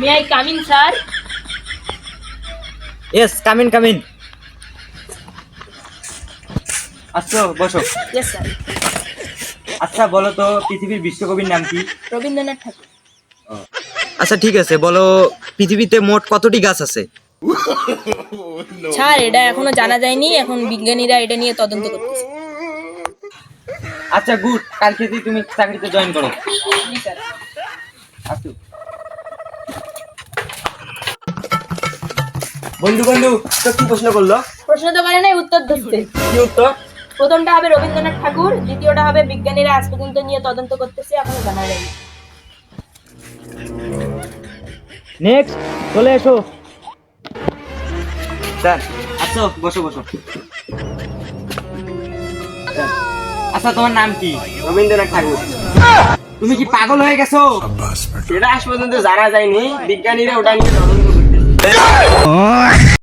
May I come in, sir? Yes, come in. আচ্ছা বসো। Yes, sir. আচ্ছা বলো তো পৃথিবীর বিশ্বকবির নাম কি? রবীন্দ্রনাথ ঠাকুর। আচ্ছা ঠিক আছে, বলো পৃথিবীতে মোট কতটি গাছ আছে? স্যার, এটা এখনো জানা যায়নি, এখন বিজ্ঞানীরা এটা নিয়ে তদন্ত করতেছে। আচ্ছা গুড, কালকে তুমি চাকরিতে জয়েন করো। জি স্যার। আচ্ছা বন্ধু তো কি প্রশ্ন করলো? প্রশ্ন তো করে নাই, উত্তর দিচ্ছে। কি উত্তর? প্রথমটা হবে রবীন্দ্রনাথ ঠাকুর, দ্বিতীয়টা হবে বিজ্ঞানীরা আজ পর্যন্ত নিয়ে তদন্ত করতেছে, এখনো জানা যায়নি। নেক্সট চলে এসো স্যার। আচ্ছা বসো। আচ্ছা তোমার নাম কি? রবীন্দ্রনাথ ঠাকুর। তুমি কি পাগল হয়ে গেছো? সেটা আজ পর্যন্ত জানা যায়নি, বিজ্ঞানীরা ওটা নিয়ে তদন্ত করতেছে।